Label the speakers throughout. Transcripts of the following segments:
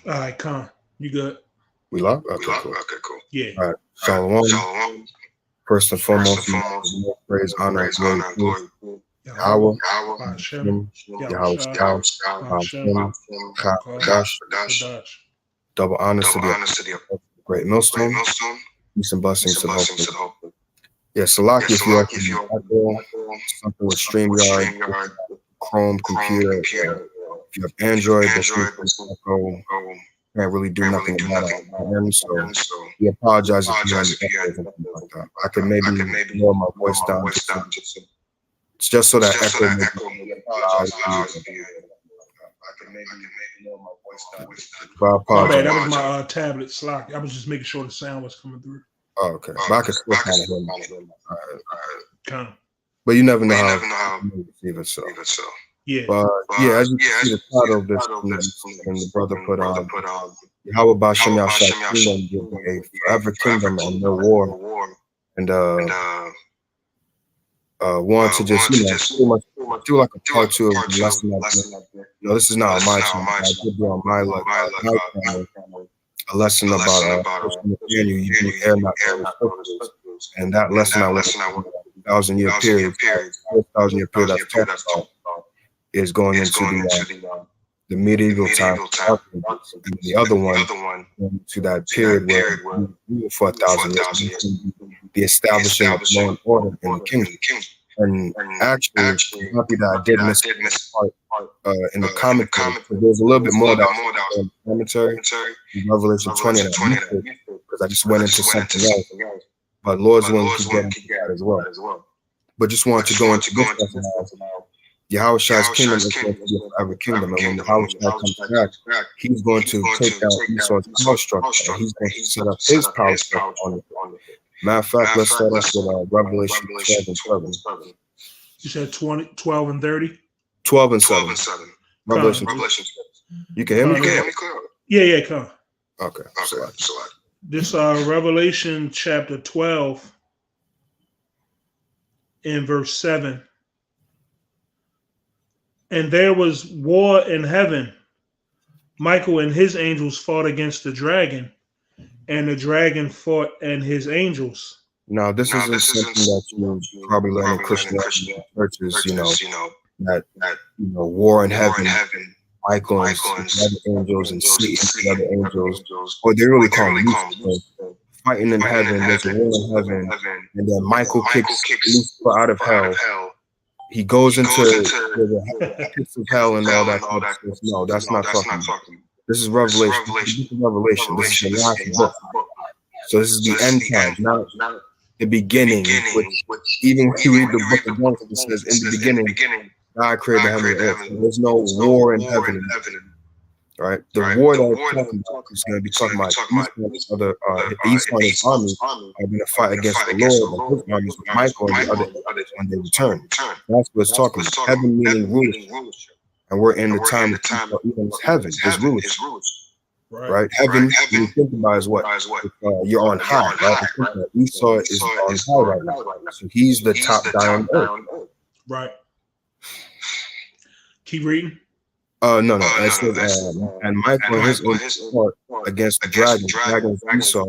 Speaker 1: All right, Con, you good?
Speaker 2: We lock? Okay, cool.
Speaker 3: Okay, cool.
Speaker 1: Yeah.
Speaker 2: All right. Shalom.
Speaker 3: Shalom.
Speaker 2: First and foremost, praise, honor, and glory. Yahawah,
Speaker 1: Bahasham,
Speaker 2: Yahawashi,
Speaker 1: Bahasham,
Speaker 2: Bahasham, double honors to the great millstone. Peace and blessings to the whole. Yeah, Salaki, if you're something with StreamYard, Chrome computer, if you have Android, can't really do nothing about it. So we apologize if you have anything like that. I could maybe lower my voice down. It's just so that echo.
Speaker 1: I could maybe lower my voice down.
Speaker 2: But I apologize.
Speaker 1: My bad, that was my tablet Slack. I was just making sure the sound was coming through.
Speaker 2: Oh, okay. But I could still kind of hear
Speaker 1: Kind of.
Speaker 2: But you never know how you receive it, so.
Speaker 1: Yeah.
Speaker 2: But yeah, as you see the title of this, and the brother put on Yahawah Bahasham Yahawah Kingdom, a forever kingdom and no war, and want to just pretty much do like a part two of the lesson. This is not on my channel. I did do on my channel a lesson about you do air not and that lesson I went 1,000-year period. 1,000-year period I've talked about is going into the medieval time, and the other one to that period where we were for 1,000 years, the establishing of law and order in the kingdom. And actually, I'm happy that I did miss part in the commentary. There's a little bit more that was in the commentary in Revelation 20 because I just went into something else. But Lord's willing to get into that as well. But just wanted to go into this lesson now. Yahawah's kingdom is going to be a forever kingdom, and when Yahawah comes back, he's going to take down Esau's power structure, and he's going to set up his power structure on it. Matter of fact, let's start off with Revelation 12 and 7.
Speaker 1: You said 12 and 30?
Speaker 2: 12 and 7. Revelation. You can hear me?
Speaker 1: Yeah, come.
Speaker 2: Okay.
Speaker 1: This Revelation chapter 12 in verse 7. And there was war in heaven. Michael and his angels fought against the dragon, and the dragon fought and his angels.
Speaker 2: Now, this isn't something that you probably learn in Christian churches, that war in heaven, Michael and the other angels and Satan and the other angels, or they really call them Lucifer, fighting in heaven, there's a war in heaven, and then Michael kicks Lucifer out of hell. He goes into the pits of hell and all that. No, that's not talking. This is Revelation. This is the last book. So this is the end time, not the beginning. Which even if you read the book of Genesis, it says in the beginning, God created heaven and earth. There's no war in heaven. Right? The war that we're talking about is going to be talking about Esau and his armies are going to fight against the Lord and his armies with Michael and the other when they return. That's what it's talking about. Heaven meaning rulership. And we're in the time of even heaven is rulership. Right? Heaven, when you think about is what? You're on high, right? Esau is on high right now. So he's the top guy on earth.
Speaker 1: Right. Keep reading.
Speaker 2: No. It says, and Michael and his fought against the dragon. The dragon was Esau,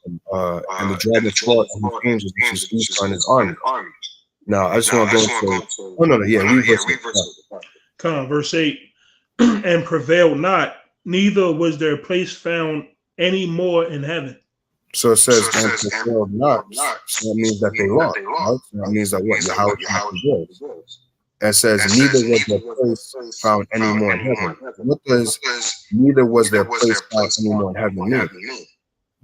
Speaker 2: and the dragon fought and his angels, which is Esau and his army. Now, I just want to go into. Read verse.
Speaker 1: Come on, verse 8. And prevailed not, neither was their place found any more in heaven.
Speaker 2: So it says, and prevailed not. So that means that they lost. Right? So that means that what? Yahawah prevails. It says, neither was their place found any more in heaven. What does neither was their place found any more in heaven mean?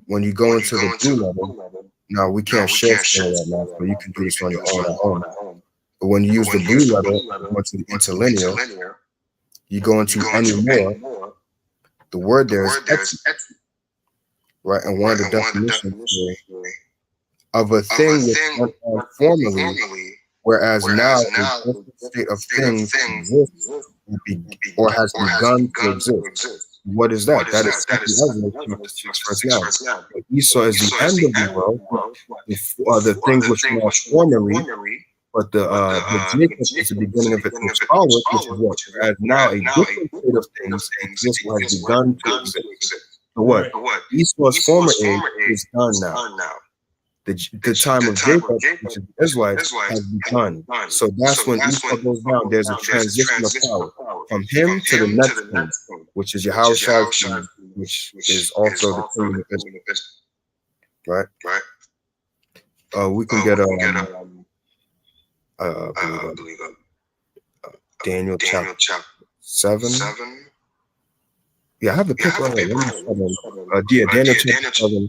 Speaker 2: When you go into the blue letter, now we can't share that now, but you can do this on your own at home. But when you use the blue letter, you go into the interlinear, you go into any more, the word there is ex, right? And one of the definitions of a thing which was formerly, whereas now the state of things exists or has begun to exist. What is that? That is verse 9. Esau is the end of the world. The things which were formerly But the Jacob is the beginning of its power, which is what? As now a different state of things exists or has begun to exist. So what? Esau's former age is done now. The time of Jacob, which is the Israelites, has begun. So that's when Esau goes down. There's a transition of power from him to the next king, which is Yahawashi, which is also the king of Israel. Right? We can get Daniel chapter 7. Yeah, I have the paper right here. Daniel chapter 7.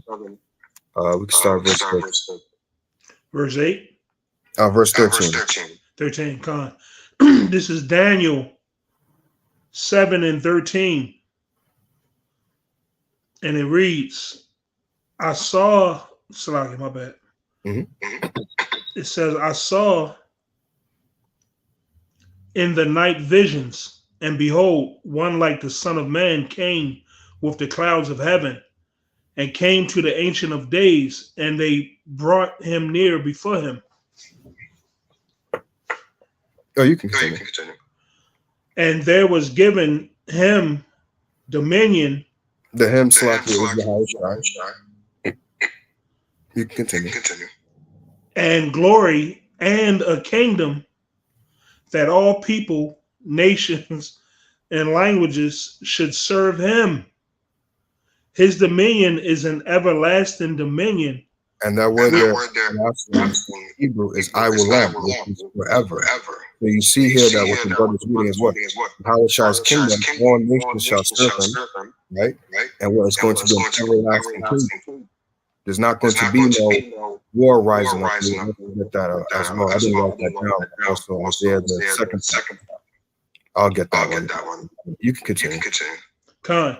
Speaker 2: We can start verse 13.
Speaker 1: Verse 8?
Speaker 2: Verse 13.
Speaker 1: 13, con. This is Daniel 7 and 13. And it reads, I saw, Salaki, my bad. It says, I saw in the night visions, and behold, one like the Son of Man came with the clouds of heaven, and came to the Ancient of Days, and they brought him near before him.
Speaker 2: Oh, you can continue.
Speaker 1: And there was given him dominion.
Speaker 2: The him Salaki is Yahawashi. You can continue.
Speaker 1: And glory and a kingdom that all people, nations, and languages should serve him. His dominion is an everlasting dominion.
Speaker 2: And that word there in Hebrew is I will love, which is forever. So you see here that what the brother's reading is what? Yahawashi's kingdom, all nations shall serve him, right? And what is going to be an everlasting kingdom. There's not going to be no war rising up. Get that as well. I didn't write that down. Also, Isaiah the second. I'll get that one. You can continue.
Speaker 1: Con.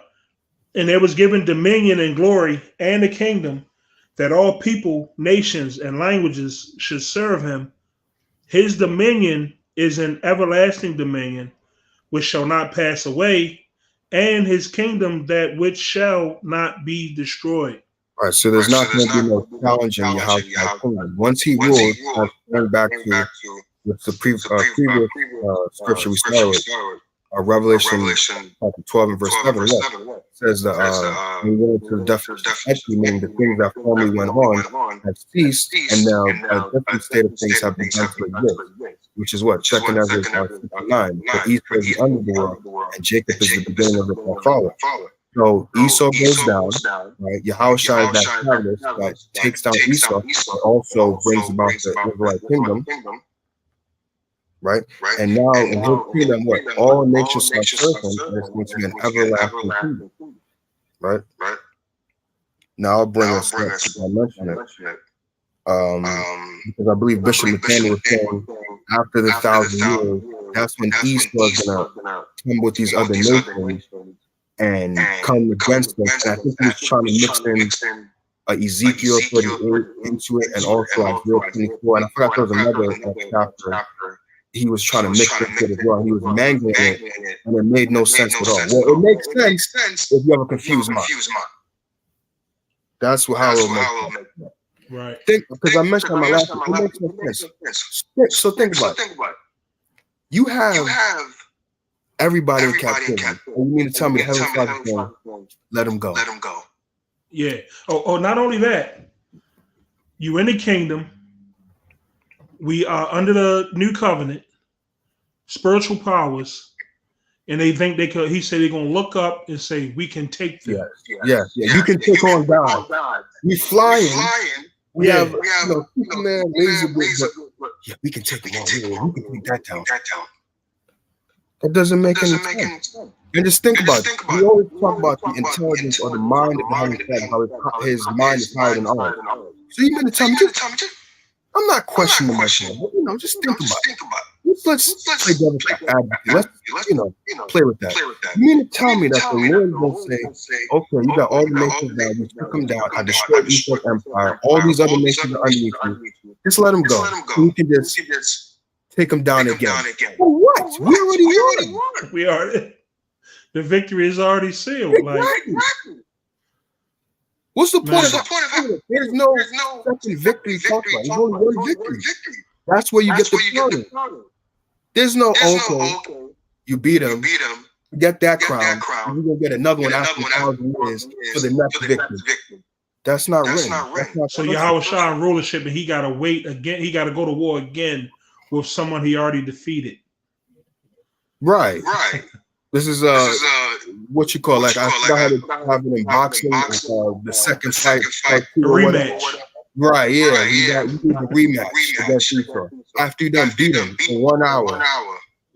Speaker 1: And there was given dominion and glory and a kingdom that all people, nations, and languages should serve him. His dominion is an everlasting dominion, which shall not pass away, and his kingdom that which shall not be destroyed.
Speaker 2: All right, so there's not going to be no challenge in Yahawah's kingdom. Once he rules, going back to with the previous scripture we started with, Revelation chapter 12 and verse 7, says that we went into the definition of actually meaning the things that formerly went on have ceased, and now a different state of things have begun to exist, which is what? Second Ezra 9. So Esau is the underworld, and Jacob is the beginning of the follow. So Esau goes down, right? Yahawashi is that catalyst that takes down Esau, but also brings about the Israelite kingdom. Right? And now in his kingdom, what? All nations shall serve him, and it's going to be an everlasting kingdom. Right? Now I'll bring us up to mention it. Because I believe Bishop McCann was saying after the 1,000 years, that's when Esau is going to come with these other nations and come against them. And I think he was trying to mix in Ezekiel 38 into it, and also Isaiah 24. And I forgot there was another chapter he was trying to mix it as well. He was mangling it, and it made no sense at all. Well, it makes sense if you have a confused mind. That's how it makes sense.
Speaker 1: Right.
Speaker 2: Because I mentioned in my last one, it makes no sense. So think about it. You have everybody in captivity. And you mean to tell me the Heavenly Father can let them go?
Speaker 1: Yeah. Oh, not only that, you in the kingdom. We are under the new covenant, spiritual powers, and they think they could. He said they're going to look up and say, "We can take them."
Speaker 2: Yeah. You can take on God. We flying. We have Superman, laser, but we can take them on. We can take that down. That doesn't make any sense. And just think about it. We always talk about the intelligence or the mind of the Heavenly Father, how his mind is higher than ours. So you mean to tell me? I'm not questioning myself, but just think about it. Let's play devil's advocate. Let's play with that. You mean to tell me that the Lord will say, okay, you got all the nations down, you took them down, I destroyed Esau's empire, all these other nations are underneath you. Just let them go. We can just take them down again. For what? We already won.
Speaker 1: We are. The victory is already sealed.
Speaker 2: Exactly. What's the point of that? There's no second victory talked about. There's only one victory. That's where you get the pardon. There's no okay. You beat him. Get that crown. You're gonna get another one after 1,000 years for the next victim. That's not written.
Speaker 1: So Yahawashi rulership, and he gotta wait again. He gotta go to war again with someone he already defeated.
Speaker 2: Right. This is what you call like I forgot how to have it in boxing. The second fight,
Speaker 1: a rematch.
Speaker 2: Right, yeah. You need a rematch against Esau. After you done beat him for 1 hour.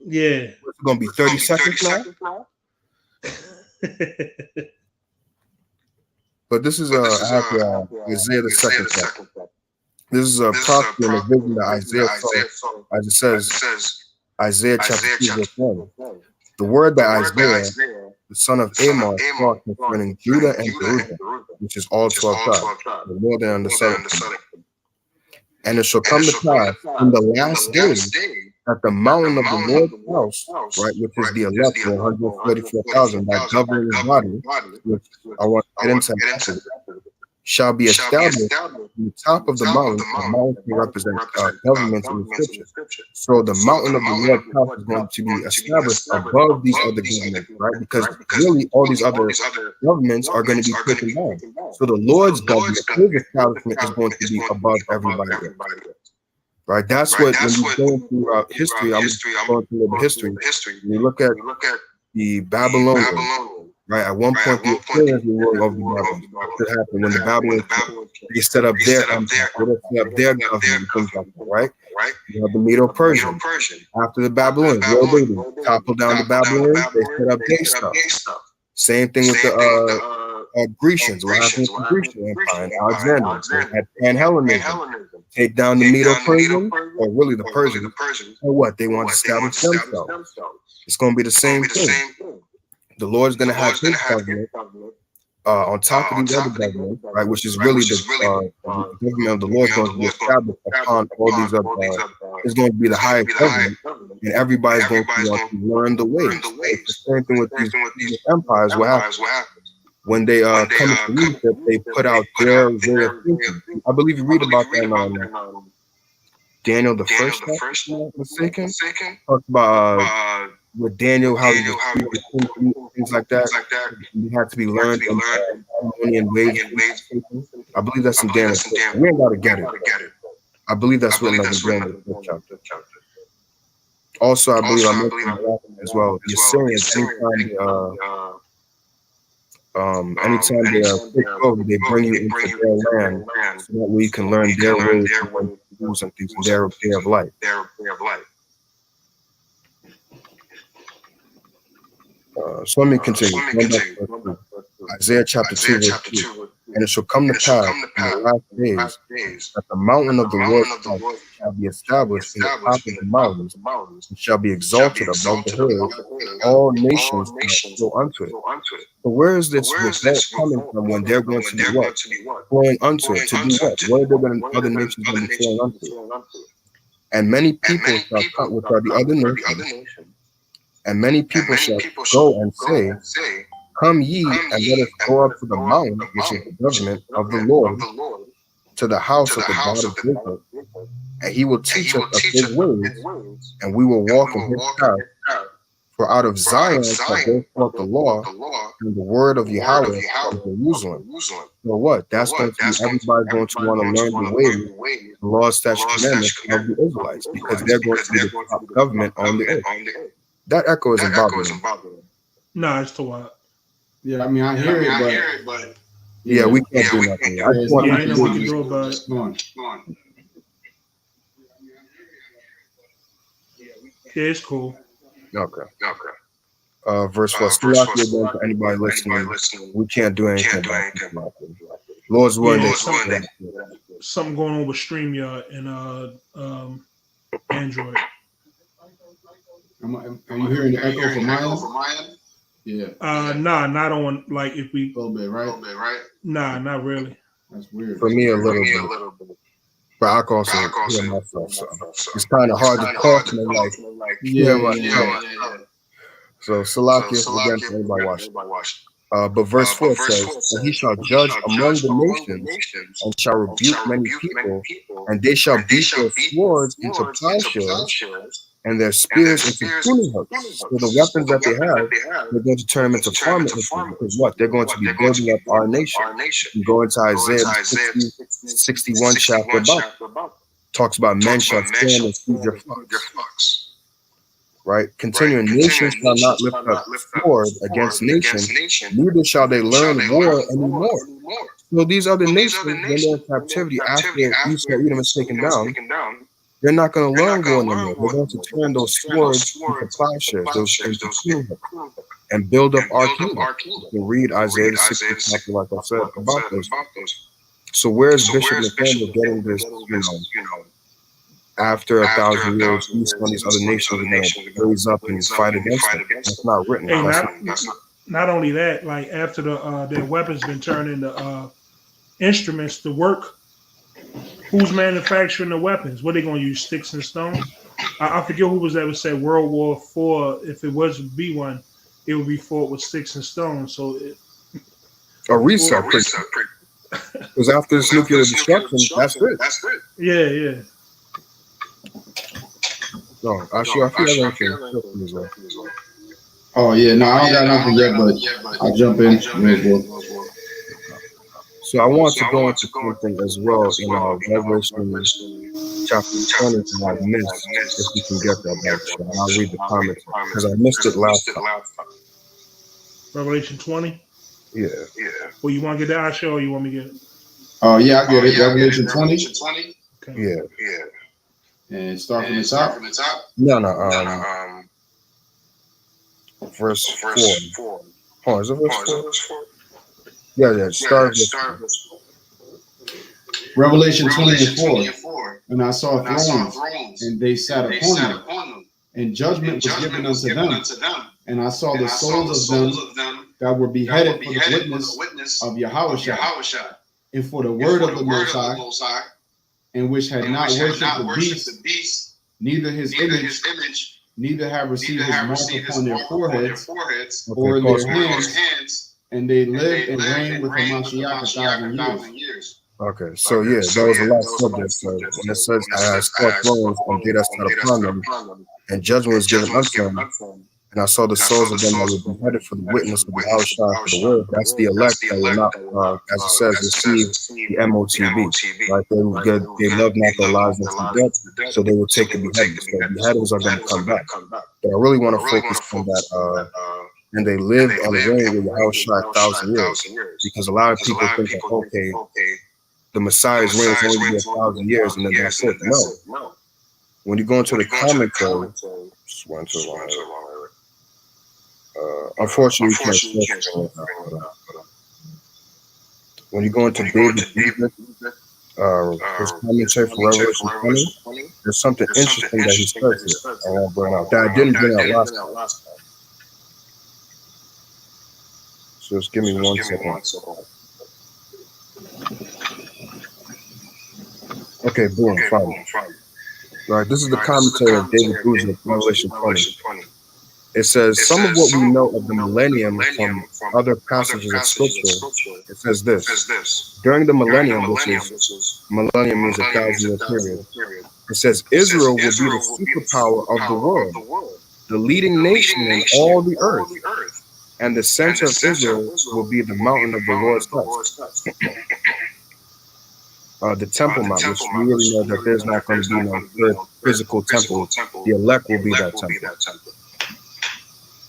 Speaker 1: Yeah.
Speaker 2: It's gonna be 30 seconds now. But this is Isaiah the second chapter. This is a prophecy and a vision that Isaiah saw, as it says, Isaiah chapter 2, verse 1. The word that Isaiah, the son of Amos, saw concerning Judah and Jerusalem, which is all 12 tribes, the northern and the southern. And it shall come to pass in the last days that the mountain of the Lord's house, right, which is the elect 144,000, that governing body, which I want to get into after, shall be established on the top of the mountain. The mountain represents government in the scripture. So the mountain of the Lord's house is going to be established above these other governments, right? Because really all these other governments are going to be taken down. So the Lord's government, his establishment, is going to be above everybody else. Right, that's what when you're going through history. I'm going through a little history. When you look at the Babylonians, right? At one point, the Assyrians were ruling over the Babylonians. What happened when the Babylonians they set up their empire, they set up their government, things like that, right? You have the Medo-Persian. After the Babylonians, what they do? Topple down the Babylonians, they set up their stuff. Same thing with the Grecians. What happened with the Grecian Empire and Alexander? They had Pan-Hellenism. Take down the Medo-Persian, or really the Persians, or what? They want to establish themselves. It's going to be the same thing. The Lord's going to have his government on top of these other governments, right? Which is really the government of the Lord going to be established upon all these other. It's going to be the highest government, and everybody's going to learn the ways. It's the same thing with these empires. What happens? When they come into leadership, they put out their way of thinking. I believe you read about that in Daniel the first, if I'm not mistaken. Talk about with Daniel, how he was things like that. You have to be learned in harmony and ways. I believe that's in Daniel. We ain't got to get it. I believe that's written in Daniel the first chapter. Also, I believe I mentioned as well. The Assyrians, anytime they take over, they bring you into their land so that way you can learn their ways and rules and things, their way of life. So let me continue. Isaiah chapter 2, verse 2. And it shall come to pass in the last days that the mountain of the Lord shall be established in the top of the mountains, and shall be exalted above the hills. All nations shall go unto it. So where is this result coming from when they're going to be what? Flowing unto it. To do what? Where are other nations going to be flowing unto it? And many people shall come, which are the other nations, and many people shall go and say, come ye, and let us go up to the mountain, which is the government of the Lord, to the house of the God of Jacob, and he will teach us of his ways, and we will walk in his path. For out of Zion shall go forth the law, and the word of Yahawah from Jerusalem. So what? That's going to be, everybody's going to want to learn the ways, the law, statutes, commandments of the Israelites, because they're going to be the top government on the earth. That echo isn't bothering me.
Speaker 1: No, it's too wild.
Speaker 3: Yeah, I mean, I hear it, but
Speaker 2: yeah, we can't do nothing. I just want
Speaker 1: to know what to do about it.
Speaker 3: Go on.
Speaker 1: Yeah, it's cool.
Speaker 2: Okay. Verse 4. Still out here again for anybody listening. We can't do anything about it. Lord's willing.
Speaker 1: Something going on with StreamYard and Android.
Speaker 3: Are you hearing the echo from mine? Yeah.
Speaker 1: Nah, not on like if we.
Speaker 3: A little bit, right?
Speaker 1: Nah, not really.
Speaker 3: That's weird.
Speaker 2: For me, a little bit. But I can also hear myself, so it's kind of hard to talk and like
Speaker 3: yeah.
Speaker 2: So Salakia again for everybody watching. But verse 4 says, and he shall judge among the nations, and shall rebuke many people, and they shall beat their swords into plowshares, and their spears into pruning hooks. So the weapons that they have, they're going to turn them into farming instruments. Because what? They're going to be building up our nation. You go into Isaiah 61 chapter about, talks about men shall stand and feed your flocks. Right? Continuing, nation shall not lift up sword against nation, neither shall they learn war anymore. So these other nations, when they're in captivity after Esau Edom is taken down, they're not going to learn war anymore. They're going to turn those swords into plowshares, those into and build up our kingdom. You can read Isaiah 60 chapter, like I said, about those. So where's Bishop Nathaniel getting this, after 1,000 years, East on these other nations are going to raise up and fight against them? That's not written.
Speaker 1: Hey, not only that, like after their weapons been turned into instruments to work, who's manufacturing the weapons? What are they going to use, sticks and stones? I forget who was that would say World War IV, if it was to be one, it would be fought with sticks and stones. So
Speaker 2: a reset. Because after this nuclear destruction, that's it.
Speaker 1: Yeah.
Speaker 2: No, I feel anything.
Speaker 3: Oh yeah, no, I don't got nothing yet, but I'll jump in.
Speaker 2: So I want to go into something as well in Revelation chapter 20, and I missed, if we can get that back. I'll read the comments because I missed it last time.
Speaker 1: Revelation 20?
Speaker 2: Yeah.
Speaker 1: Well, you want to get that, Asha, or you want me to get it?
Speaker 3: Oh yeah, I get it. Revelation 20.
Speaker 2: Okay. Yeah.
Speaker 3: And start from the top?
Speaker 2: No. Verse 4. Oh, is it verse 4? Yeah. Start with
Speaker 3: Revelation 20:4. And I saw thrones, and they sat upon them, and judgment was given unto them. And I saw the souls of them that were beheaded for the witness of Yahawashi, and for the word of the Most High, and which had not worshipped the beast, neither his image, neither have received his mark upon their foreheads or in their hands, and they lived and reigned with Hamashiach 1,000 years.
Speaker 2: Okay, so yeah, that was the last subject. So when it says, I saw thrones and they that sat upon them, and judgment was given unto them, and I saw the souls of them that were beheaded for the witness of the Yahawashi for the word. That's the elect that will not, as it says, receive the M.O.V. Right? They love not their lives unto death, so they will take the beheadings. So the beheadings are going to come back. But I really want to focus on that. And they lived on the reign with Yahawashi 1,000 years, because a lot of people think that, okay, the Messiah's reign is only 1,000 years, and then that's it. No. When you go into the commentary, just went too long. Unfortunately, you can't focus on that. When you go into David, his commentary for Revelation 20, there's something interesting that he says here. I want to bring out that I didn't bring out last time. So just give me 1 second. Okay, boom, fine. All right, this is the commentary of David Boozer, Revelation 20. It says, some of what we know of the millennium from other passages of Scripture, it says this. During the millennium, which is, millennium means 1,000-year period, it says, Israel will be the superpower of the world, the leading nation in all the earth, and the center of Israel will be the mountain of the Lord's house. The Temple Mount, which we really know that there's not going to be no physical temple. The elect will be that temple.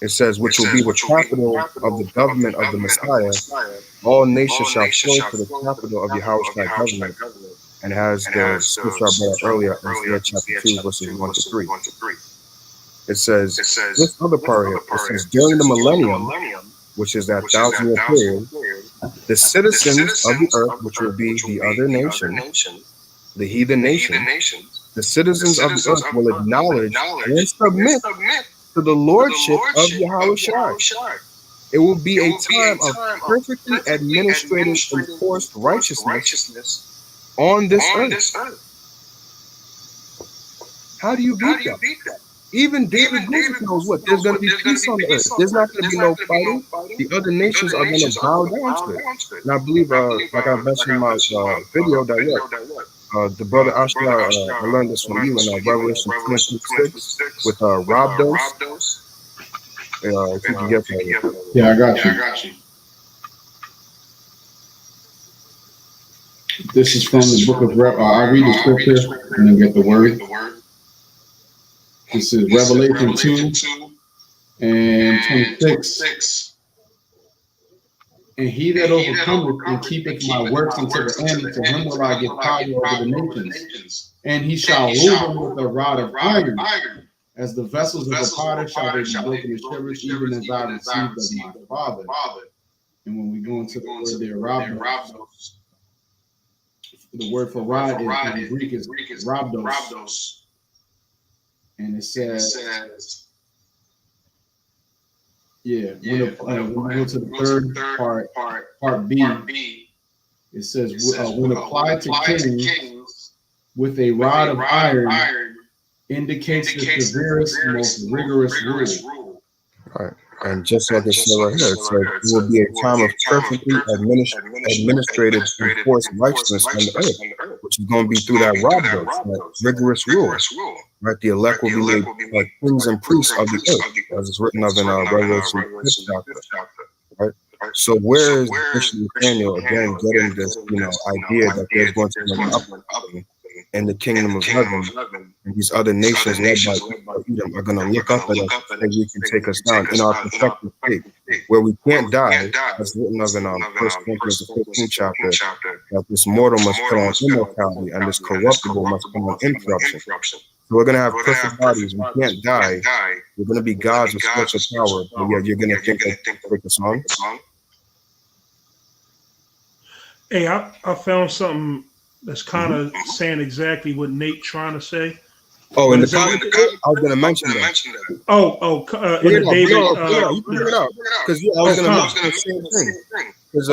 Speaker 2: It says, which will be the capital of the government of the Messiah. All nations shall flow to the capital of Yahawashi government. And has the scripture I brought earlier, Isaiah chapter 2, verses 1 to 3. It says, this other part here, it says, during the millennium, which is that 1,000-year period, the citizens of the earth, which will be the other nation, the heathen nation, the citizens of the earth will acknowledge and submit to the lordship of Yahawashi. It will be a time of perfectly administrated enforced righteousness on this earth. How do you beat that? Even David Guzik knows what there's going to be peace on the earth. There's not going to be no fighting. The other nations are going to bow down to it. And I believe, like I mentioned in my video, that the brother Ashlar, I learned this from you in Revelation 26 with Rob Dose. If you can get that.
Speaker 3: Yeah, I got you. This is from the book of I'll read the scripture and then get the word. This is Revelation 2 and 26. And he that overcometh and keepeth my works unto the end, to him will I give power over the nations. And he shall rule them with a rod of iron. As the vessels of the potter shall they be broken to shivers, even as I received of my Father. And when we go into the word there, Rabdos, the word for rod in Greek is Rabdos. And it says, when we go to the third part B, it says, when applied to kings with a rod of iron, indicates the severest, most rigorous rule.
Speaker 2: Right. And just like it said right here, it says it will be a time of perfectly administrative enforced righteousness on the earth, which is going to be through that Rabdos, that rigorous rule. Right, the elect will be made like kings and priests of the earth, as it's written of in Revelation 5th chapter. Right. So where is Bishop Nathaniel again getting this, idea that there's going to be an uprising in the kingdom of heaven, and these other nations led by Edom are going to look up at us and you can take us down in our perfected state, where we can't die, as written of in 1 Corinthians the 15th chapter, that this mortal must put on immortality and this corruptible must put on incorruption. So we're going to have perfect bodies. We can't die. We're going to be gods with spiritual power. But yeah, you're going to think that take the song.
Speaker 1: Hey, I found something that's kind of saying exactly what Nate trying to say.
Speaker 2: Oh, in the comment, I was going to mention that.
Speaker 1: In the David.
Speaker 2: You can bring it up. Because I was going to mention the same thing. Because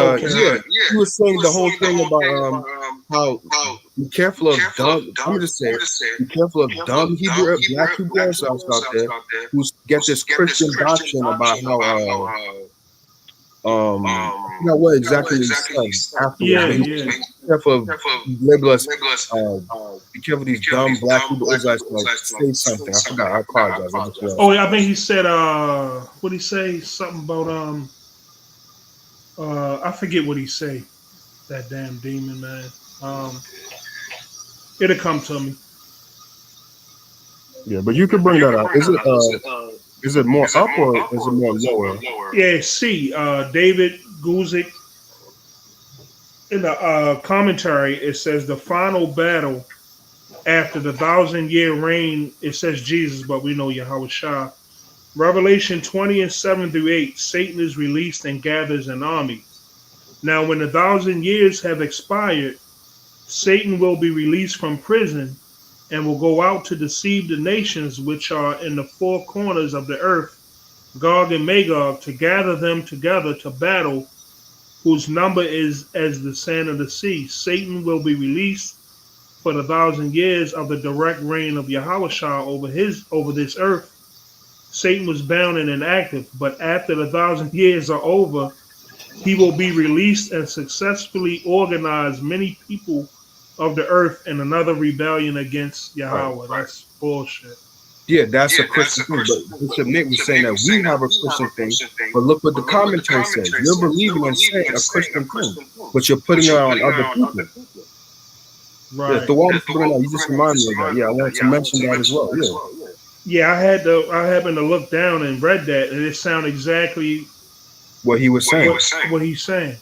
Speaker 2: he was saying the whole thing about how be careful of dumb. I'm gonna just say, be careful of dumb Hebrew, black Hebrew Israelites out there who get this Christian doctrine about how what exactly he said afterwards. Be careful of label us. Be careful of these dumb black Hebrew Israelites say something. I forgot. I apologize.
Speaker 1: I think he said what did he say? Something about I forget what he say. That damn demon, man. It'll come to me.
Speaker 2: Yeah, but you can bring that out. Is it more up or is it more lower?
Speaker 1: Yeah, see, David Guzik in the commentary, it says the final battle after the 1,000-year reign. It says Jesus, but we know Yahawashi. Revelation 20 and 7 through 8. Satan is released and gathers an army. Now, when the 1,000 years have expired, Satan will be released from prison and will go out to deceive the nations which are in the four corners of the earth, Gog and Magog, to gather them together to battle, whose number is as the sand of the sea. Satan will be released for the 1,000 years of the direct reign of Yahawashi over this earth. Satan was bound and inactive, but after the 1,000 years are over, he will be released and successfully organize many people of the earth in another rebellion against Yahawah. That's bullshit.
Speaker 2: Yeah, that's a Christian thing. But Bishop Nick was saying that we have a Christian thing, but look what the commentary says. You're believing and saying a Christian thing, but you're putting it on other people.
Speaker 1: Right.
Speaker 2: Yeah, the one you just reminded me of that. Yeah, I wanted to mention that as well.
Speaker 1: Yeah, I happened to look down and read that, and it sounded exactly
Speaker 2: what he was saying.
Speaker 1: What he's saying.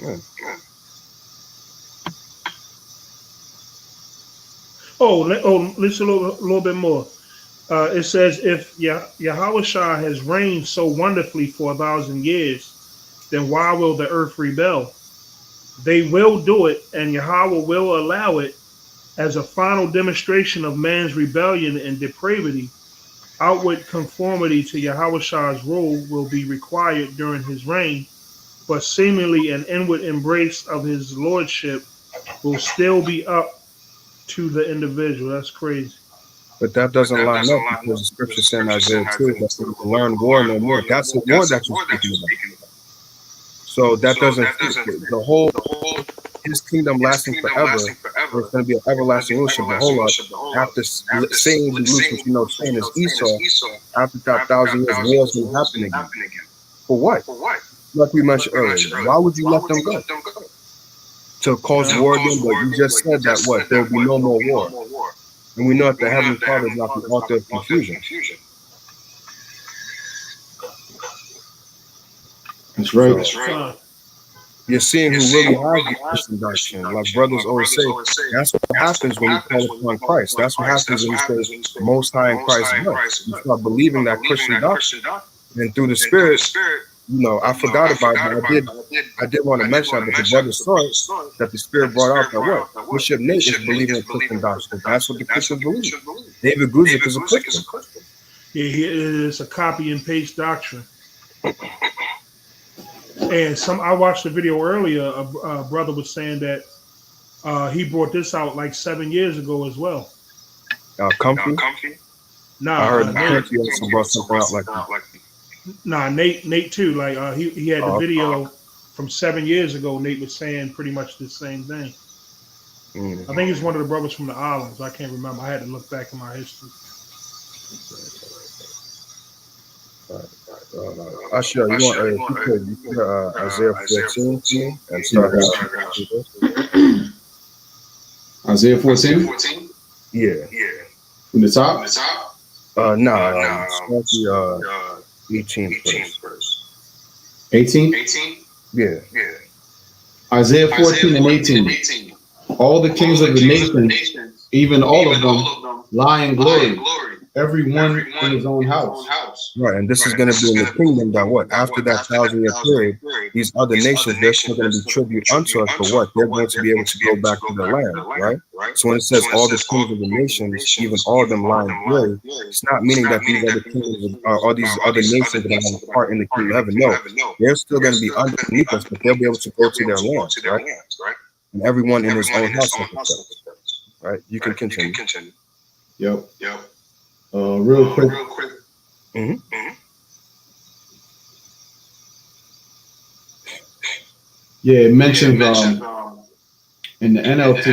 Speaker 2: Yeah.
Speaker 1: Listen a little bit more. It says, if Yahawashi has reigned so wonderfully for 1,000 years, then why will the earth rebel? They will do it, and Yahawah will allow it as a final demonstration of man's rebellion and depravity. Outward conformity to Yahawashi's rule will be required during his reign, but seemingly an inward embrace of his lordship will still be up to the individual. That's crazy.
Speaker 2: But that doesn't line up because the scripture said in Isaiah 2 that you learn war no more. That's the war that you're speaking about. So that doesn't fit. The whole his kingdom lasting forever. It's going to be an everlasting rulership. But hold up, after Satan will be loose, which you know Satan is Esau. After that 1,000 years, war is going to happen again. For what? Like we mentioned earlier, why would you let them go? To cause war again? But you just said that what? There will be no more war. And we know that the Heavenly Father is not the author of confusion.
Speaker 3: That's right.
Speaker 2: So, you're seeing who really has the Christian doctrine. Like brothers always say, that's what happens when you call upon Christ. That's what happens when you say Most High in Christ bless. You start believing that Christian doctrine. And through the Spirit, you know, I forgot about it, but I did want to mention that, but the brothers saw it, that the Spirit brought out that what? Bishop Nate is believing in Christian doctrine. That's what the Christians believe. David Guzik is a Christian.
Speaker 1: Yeah, it's a copy and paste doctrine. And I watched a video earlier. A brother was saying that he brought this out like 7 years ago as well.
Speaker 2: Comfy?
Speaker 1: Nah,
Speaker 2: I heard Comfy also brought something out like that.
Speaker 1: Nah, Nate too. Like he had the video from 7 years ago. Nate was saying pretty much the same thing. I think it's one of the brothers from the islands. I can't remember. I had to look back in my history.
Speaker 2: Sure, you want Isaiah 14 to me and start out.
Speaker 3: Isaiah 14?
Speaker 2: Yeah.
Speaker 3: From the top?
Speaker 2: No, 18 first.
Speaker 3: 18?
Speaker 2: Yeah.
Speaker 3: Isaiah 14 and 18. All the kings of the nations, even all of them, lie in glory, every one in his own house.
Speaker 2: Right, and this is going to be in the kingdom that what? After that 1,000-year period, these other nations, they're still going to be tribute unto us for what? They're going to be able to go back to their land, right? So when it says all the kings of the nations, even all of them lie in glory, it's not meaning that these other kings or these other nations are going to have a part in the kingdom of heaven. No, they're still going to be underneath us, but they'll be able to go to their lands, right? And everyone in his own house, right? You can continue.
Speaker 3: Yep. Real quick. Yeah, it mentions in the NLT,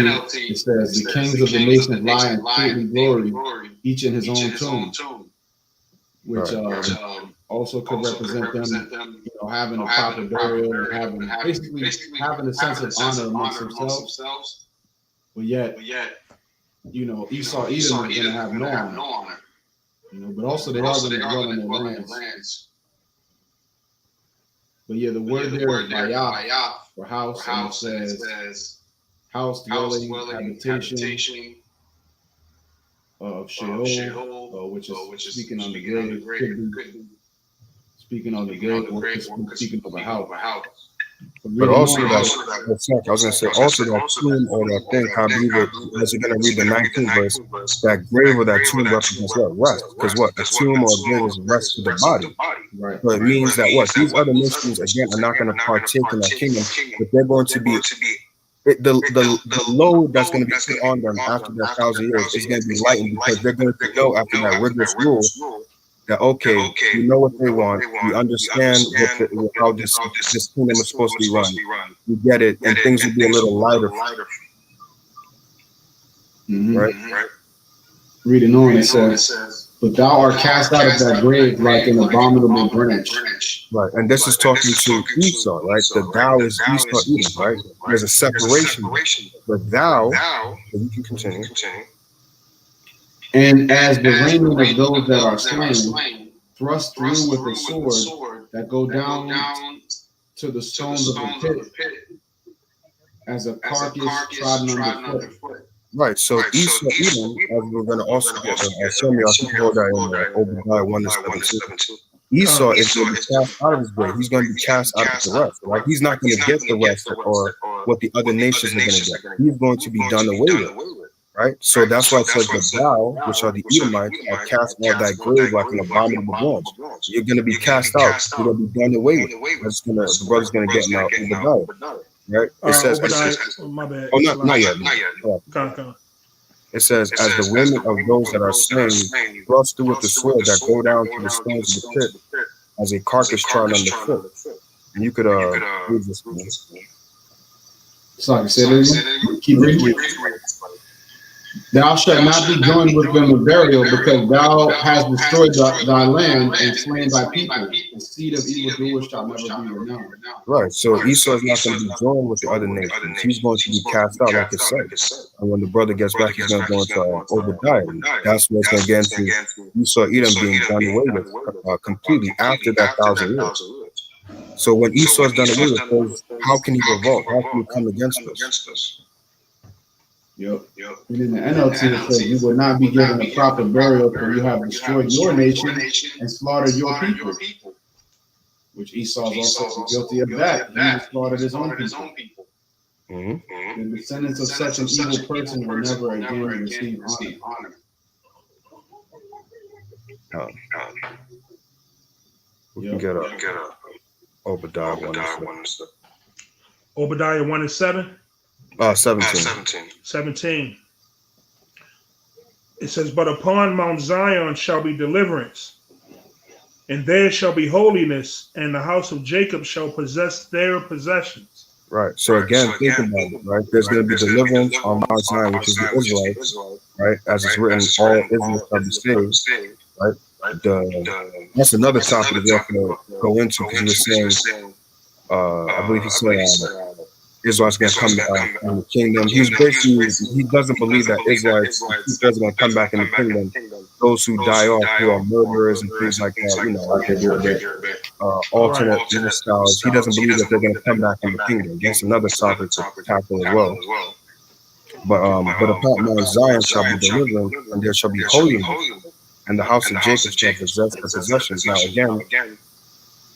Speaker 3: it says the kings of the nations lie in stately glory, each in his own tomb, which also could represent them, you know, having a proper burial and basically having a sense of honor amongst themselves. But yet, you know, Esau, Edom is going to have no honor. You know, but also they are going to dwell in their lands. But yeah, the word there is Bayah for house, and it says house, dwelling, habitation of Sheol, which is speaking on the grave, speaking on the grave, or speaking of a house.
Speaker 2: But also I was going to say, also that tomb or that thing, I believe it, as you're going to read the 19th verse, that grave or that tomb represents what? Rest. Because what? A tomb or a grave is rest for the body.
Speaker 3: Right.
Speaker 2: So it means that what? These other nations, again, are not going to partake in that kingdom, but they're going to be, the load that's going to be put on them after that 1,000 years is going to be lightened because they're going to know after that rigorous rule that we know what they want, we understand how this kingdom is supposed to be run, we get it, and things will be a little lighter. Right?
Speaker 3: Reading on, it says, but thou art cast out of that grave like an abominable branch.
Speaker 2: Right, and this is talking to Esau, right? The thou is Esau Edom, right? There's a separation, but thou, you can continue.
Speaker 3: And as the raiment of those that are slain, thrust through with a sword that go down to the stones of the pit, as a carcass trodden underfoot.
Speaker 2: Right, so Esau Edom, as we're going to also get, I'll show you, I can hold that in Obadiah 1:17. Esau is going to be cast out of his grave. He's going to be cast out of the rest, right? He's not going to get the rest or what the other nations are going to get. He's going to be done away with. Right, so that's why it says the thou, which are the Edomites, are cast out of that grave like an abominable branch. You're going to be cast out. You're going to be done away with. The brother's going to get now in the diet. Right? It says,
Speaker 1: my bad.
Speaker 2: oh, not yet.
Speaker 1: Come.
Speaker 2: It says, as the women of those that are slain thrust through with the sword that go down to the stones of the pit, as a carcass trodden underfoot. And you could read this one.
Speaker 3: Sorry, say that again. Keep reading. Thou shalt not be joined with them in burial, because thou hast destroyed thy land and slain thy people. The seed of evildoers shall never be renowned.
Speaker 2: Right. So Esau is not going to be joined with the other nations. He's going to be cast out, like it said. And when the brother gets back, he's going to go into Obadiah. That's what's going to get into Esau, Edom being done away with completely after that 1,000 years. So when Esau is done away with, how can he revolt? How can he come against us?
Speaker 3: Yep. And in the NLT it says, you will not be given a proper burial, for you have destroyed your nation and slaughtered your people. Which Esau is also guilty of that. He slaughtered his own people. Mm-hmm. The descendants of such an evil person will never again receive honor.
Speaker 2: We can get Obadiah 1.
Speaker 1: Obadiah 1 and 7. 17. It says, but upon Mount Zion shall be deliverance, and there shall be holiness, and the house of Jacob shall possess their possessions.
Speaker 2: Right. So again, think about it, right? There's going to be deliverance on Mount Zion, which is the Israelites, right? As it's written, all Israel shall be saved, right? That's another topic that we'll go into, because he was saying, I believe he said, Israel's going to come in the kingdom. He doesn't believe that Israelites are going to come back in the kingdom. Those who die off, who are murderers and things like that, alternate lifestyles. He doesn't believe that they're going to come back in the kingdom. That's another topic to tackle as well. But upon Mount Zion shall be deliverance, and there shall be holiness, and the house of Jacob shall possess the possessions. Now again,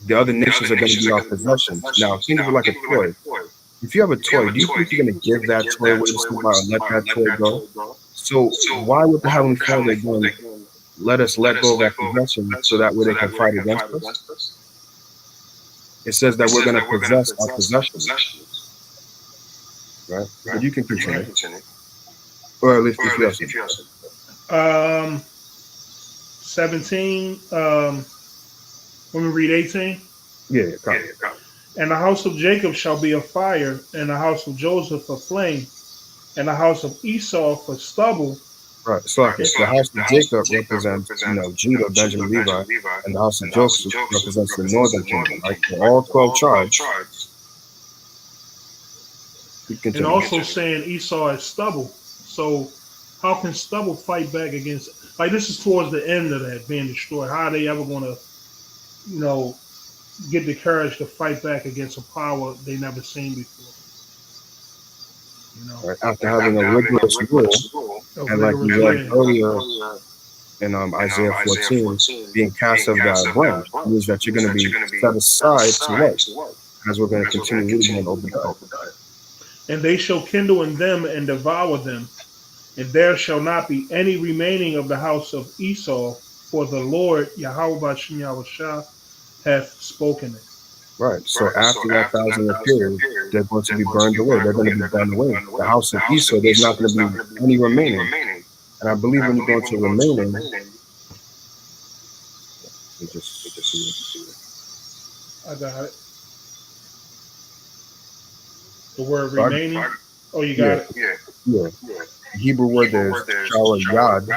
Speaker 2: the other nations are going to be our possessions. Now think of it like a toy. If you have a toy, do you think you're going to give that toy away to somebody and let that toy go? So why would the Heavenly Father again let us let go of that possession so that way they can fight against us? It says that we're going to possess our possessions. Right? But you can continue. Or at least if you have
Speaker 1: 17. Let me read 18.
Speaker 2: Yeah, come.
Speaker 1: And the house of Jacob shall be a fire, and the house of Joseph a flame, and the house of Esau for stubble.
Speaker 2: Right. So the house of Jacob represents, Judah, Benjamin, Levi, and the house of Joseph represents the northern kingdom. Right? So all 12 tribes.
Speaker 1: And also saying Esau is stubble. So how can stubble fight back against? Like, this is towards the end of that being destroyed. How are they ever going to, get the courage to fight back against a power they never seen before?
Speaker 2: Right, after having a rigorous rule, and like we read earlier in Isaiah 14, being cast of thy branch means that you're going to be set aside to what? As we're going to continue reading in Obadiah.
Speaker 1: And they shall kindle in them and devour them, and there shall not be any remaining of the house of Esau, for the Lord Yahawashi hath spoken it.
Speaker 2: Right. So after that 1,000-year period, they're going to be burned away. They're going to be done away. The house of Esau, there's not going to be any remaining. And I believe when you go into remaining,
Speaker 1: I got it. The word remaining. Oh, you got it.
Speaker 2: Yeah. The Hebrew word is yad,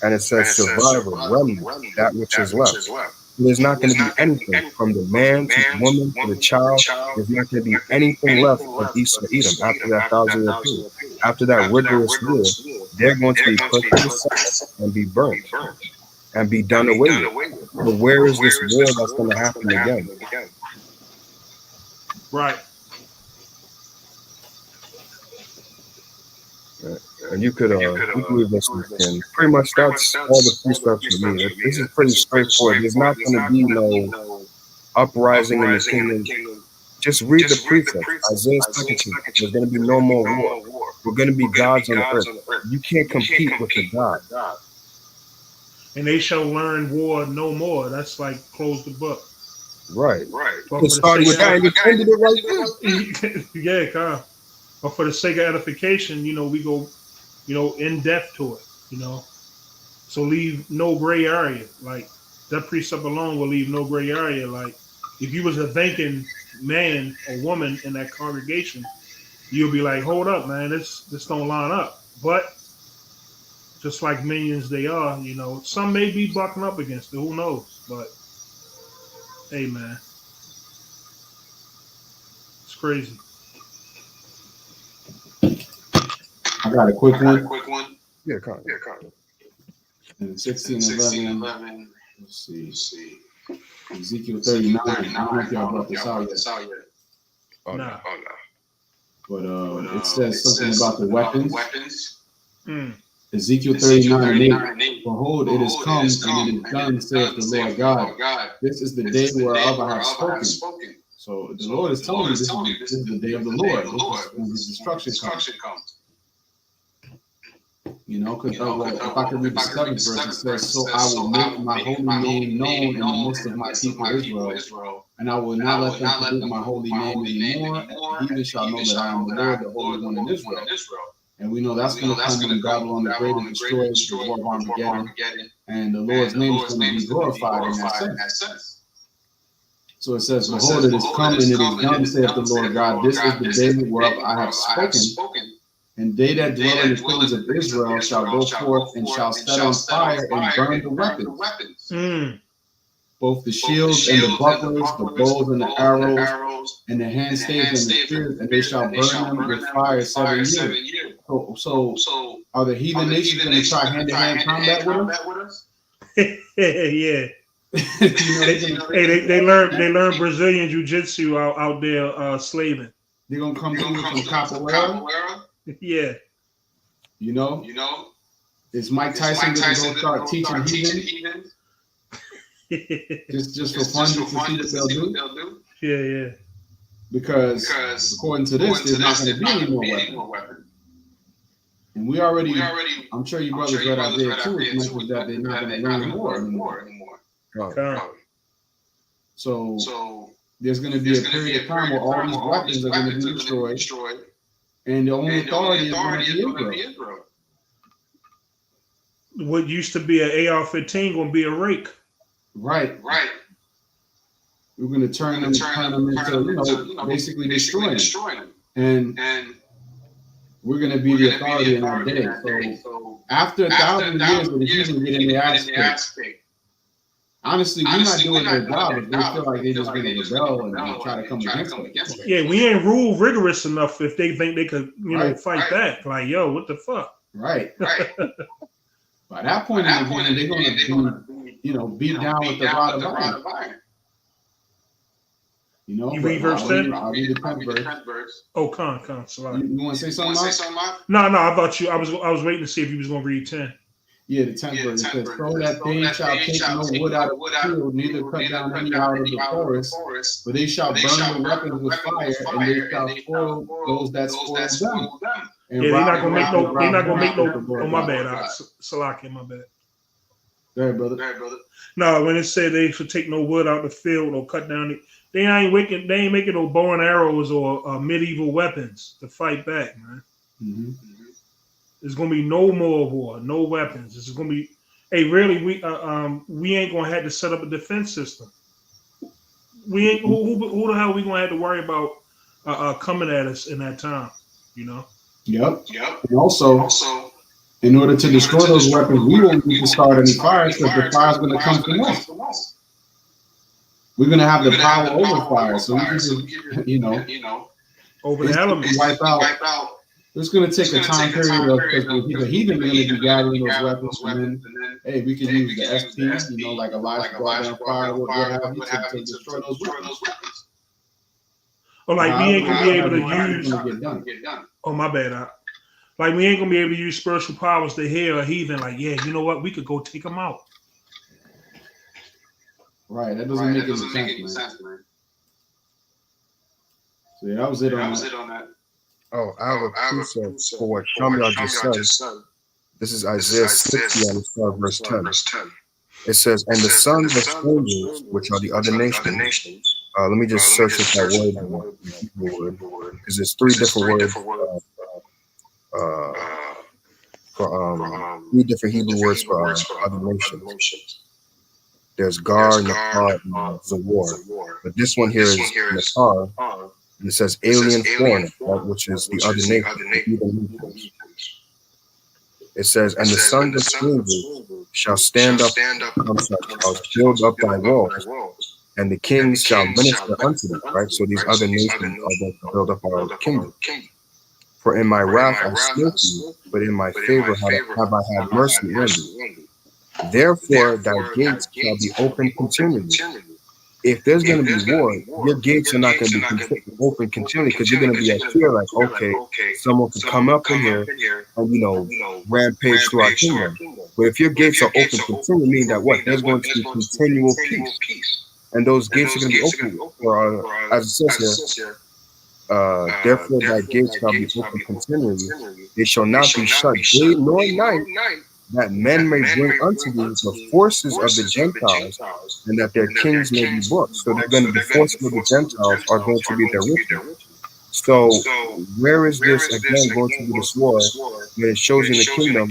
Speaker 2: and it says survivor, remnant, that which is left. There's not going to be anything from the man to the woman to the child. There's not going to be anything left of Esau Edom after that 1,000-year period. After that rigorous rule, they're going to be put to the side and be burnt and be done away with. But where is this war that's going to happen again?
Speaker 1: Right.
Speaker 2: And you could read this weekend. Pretty much that's all the precepts for me. This is pretty straightforward. There's not going to be no uprising in the kingdom. Just read the precepts. Isaiah's speaking. There's going to be no more war. We're going to be gods on the earth. You can't compete with the God.
Speaker 1: And they shall learn war no more. That's like close the book.
Speaker 2: Right. It started with that and you ended it right there.
Speaker 1: Yeah, Kyle. but for the sake of edification, we go, in depth to it, So leave no gray area. Like that precept alone will leave no gray area. Like if you was a thinking man or woman in that congregation, you'll be like, hold up, man, this don't line up. But just like minions they are, some may be bucking up against it. Who knows? But hey, man, it's crazy.
Speaker 3: I got a quick one.
Speaker 2: Yeah, kind of.
Speaker 3: And 16:11. Let's see. Ezekiel 39. I don't know if y'all brought this out yet.
Speaker 1: Oh, no.
Speaker 3: But it says something about the weapons.
Speaker 1: Mm.
Speaker 3: Ezekiel 39:8. Behold, it is come, and it is done, saith the Lord God. This is the day whereof I have spoken. So the Lord is telling me this is the day of the Lord. This is when his destruction comes. Because if I could read the 7th verse, it says, so I will make my holy name known in the midst of my people Israel, and I will not let them pollute my holy name anymore, and the heathen shall know that I am the Lord, the Holy One in Israel. And we know that's going to come when Babylon the Great is destroyed, the war of Armageddon, and the Lord's name is going to be glorified in that sense. So it says, behold, it is come, and it is done, saith the Lord God. This is the day whereof I have spoken. And they that dwell in the kingdoms of Israel shall go forth and shall set on fire and burn the weapons.
Speaker 1: Mm.
Speaker 3: Both the shields and the bucklers, the bows and the arrows, and the handstaves and the spears, and they shall burn them with fire 7 years. So are the heathen nations going to try hand-to-hand combat with us?
Speaker 1: Yeah. They learn Brazilian jiu-jitsu out there slaving.
Speaker 3: They're going to come to you from capoeira?
Speaker 1: Yeah.
Speaker 3: Is Mike Tyson going to go start teaching heathen? just for fun, just to see what they'll do?
Speaker 1: Yeah.
Speaker 3: Because according to this, there's not going to be any more weapons. And we already, I'm sure you brothers read Isaiah 2, it mentions that they're not going to learn war anymore. So there's going to be a period of time where all these weapons are going to be destroyed. And the only authority is going to be Israel.
Speaker 1: What used to be an AR-15 going to be a rake.
Speaker 3: Right. We're going to turn them into, basically destroying them. And we're going to be the authority in our day. So after 1,000 years, when the heathen get in the ass kicked, honestly, we're not doing their job if they feel like they're just going to rebel and try to come against us.
Speaker 1: Yeah, we ain't ruled rigorous enough if they think they could, fight back. Like, yo, what the fuck?
Speaker 3: Right. By that point in the game, they're going to be, beat down with the rod of iron.
Speaker 1: You read verse 10?
Speaker 3: I'll read the 10th verse.
Speaker 1: Oh, con. Sorry.
Speaker 3: You want to say something, Mark?
Speaker 1: No. I thought I was waiting to see if you was going to read 10.
Speaker 3: Yeah, the 10th verse. It says, so that they shall take no wood out of the field, neither cut down any out of the forest, but they shall burn the weapons with fire, and they shall spoil those that spoil them.
Speaker 1: Yeah, they're not gonna make no. Oh, my bad. Salaki, my bad.
Speaker 3: Go ahead, brother.
Speaker 1: No, when it said they should take no wood out the field or cut down, they ain't making no bow and arrows or medieval weapons to fight back, man.
Speaker 3: Mm-hmm.
Speaker 1: There's gonna be no more war, no weapons. It's gonna be, really, we ain't gonna have to set up a defense system. We ain't. Who the hell we gonna have to worry about coming at us in that time?
Speaker 3: Yep. And also, in order to destroy those weapons, we won't need to start any fires because the fire's going to come from us. We're going to have the power over fire, so we can just,
Speaker 1: over the elements,
Speaker 3: wipe out. It's going to take a time period of, because the heathen are going to be gathering those weapons, and then, we can use the ST, like Elijah brought down fire, what have you, to destroy those weapons.
Speaker 1: Or like we ain't gonna be able to use. Oh, my bad. Like we ain't gonna be able to use spiritual powers to heal a heathen. Like, yeah, you know what? We could go take them out.
Speaker 3: Right. That doesn't make any sense, man. So yeah, that was it on that.
Speaker 2: Oh, I have a precept for what Shamyah just said. This is Isaiah 60 and verse 10. It says, and the sons of strangers, which are the other nations, Let me just search up that word, the Hebrew word, because there's three different words uh, for three different Hebrew words for other nations. There's Gar, Nakar, and Zawar. But this one here is Nakar, and it says alien foreigner, right, which is the other nation. It says, and the sons of strangers shall stand up, shall build up thy walls, and the kings shall minister unto them, right? So these other nations are going to build up our kingdom. For in my wrath I smote thee, but in my favor have I had mercy on thee. Therefore thy gates shall be open continually. If there's going to be war, your gates are not going to be open continually, because you're going to be at fear, like, okay, someone could come up in here and, rampage through our kingdom. But if your gates are open continually, meaning that what? There's going to be continual peace. And those gates are going to be open, or as it says here, therefore thy gates shall be open continually. They shall not be shut day nor night, that men may bring unto thee the forces of the Gentiles, and that their kings may be brought. So they're going to be the forces of the Gentiles are going to be their riches. So where is this again going to be this war when it shows in the kingdom,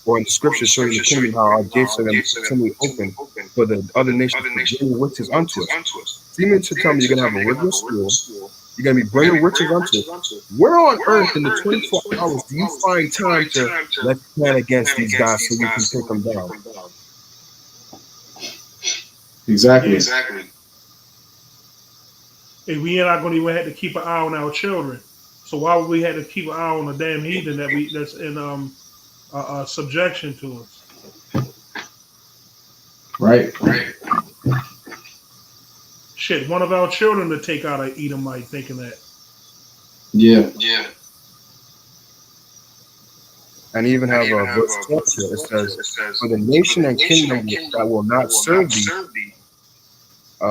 Speaker 2: or in the scripture shows in the kingdom, how our gates are going to be continually open for the other nations to bring riches unto us? So you mean to tell me you're going to have a religious school, you're going to be bringing riches unto us? Where on earth in the 24 hours do you find time to let's plan against these guys so we can take them down?
Speaker 3: Exactly.
Speaker 1: And we are not going to even have to keep an eye on our children. So why would we have to keep an eye on a damn heathen that's in subjection to us?
Speaker 3: Right.
Speaker 1: Shit, one of our children to take out an Edomite thinking that.
Speaker 3: Yeah.
Speaker 2: And even have a verse 12 here. It says, for the nation and kingdom that will not serve thee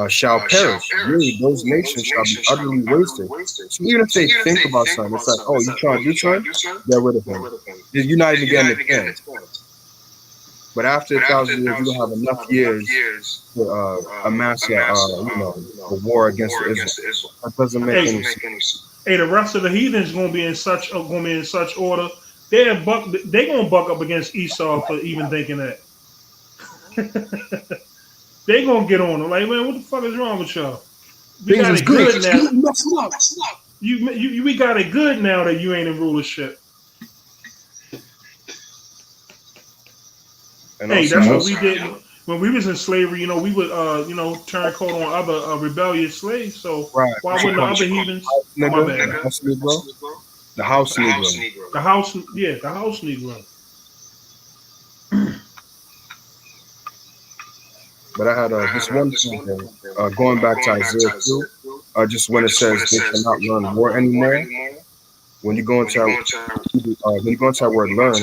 Speaker 2: shall perish. Really, those nations shall be utterly wasted. So even if they think about something, it's like, oh, you trying to do something? Get rid of him. You're not even getting a chance. But after 1,000 years, you don't have enough years to amass a war against the Israelites. That doesn't make any sense.
Speaker 1: Hey, the rest of the heathens going to be in such order. They're gonna buck up against Esau for even thinking that. They gonna get on them like, man, what the fuck is wrong with y'all? We got it good now. We got it good now that you ain't in rulership. And hey, that's what we did when we was in slavery. We would turn coat on other rebellious slaves. So why wouldn't the other heathens? My bad.
Speaker 2: The house Negro.
Speaker 1: The house Negro.
Speaker 2: But I had this one thing, going back to Isaiah 2, just when it says they shall not learn war anymore. When you go into that word learn,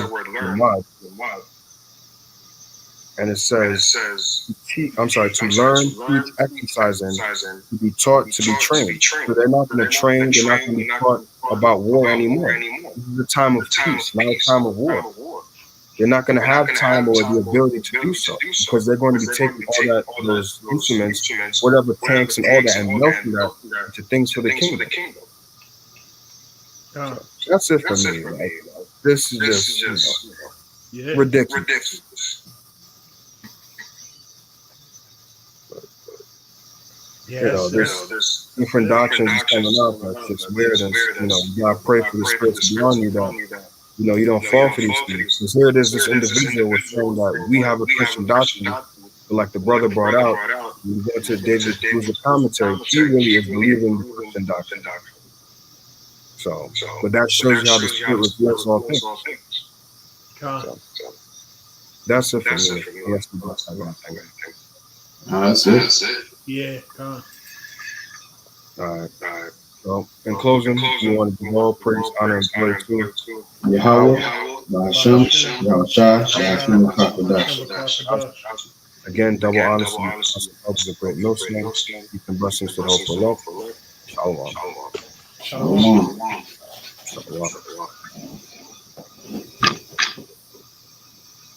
Speaker 2: and it says to learn, teach, exercise, and to be taught, to be trained. So they're not going to train, they're not going to be taught about war anymore. This is a time of peace, not a time of war. They're not going to have time or the ability to do so, because they're going to be taking all those instruments, whatever tanks and all that, and melting that into things for the kingdom. So that's it for me. Like, this is just ridiculous. There's different doctrines coming up that's just weird, and you gotta pray for the spirit to be on you that you don't fall for these things. Because here it is, this individual was saying that we have a Christian doctrine, but like the brother brought out, when you go to David Cruz's commentary, he really is believing the Christian doctrine. So, but that shows you how the spirit reveals all things. So, that's it for me. Yes,
Speaker 3: that's it.
Speaker 1: Yeah, God.
Speaker 2: All right. So, in closing, we want to give all praise, honor, and glory to
Speaker 3: Yahawah, Bahasham, Yahawashi,
Speaker 2: again, double honors to the great millstone. Peace and blessings to the hope for love. Shalom.
Speaker 3: Shalom.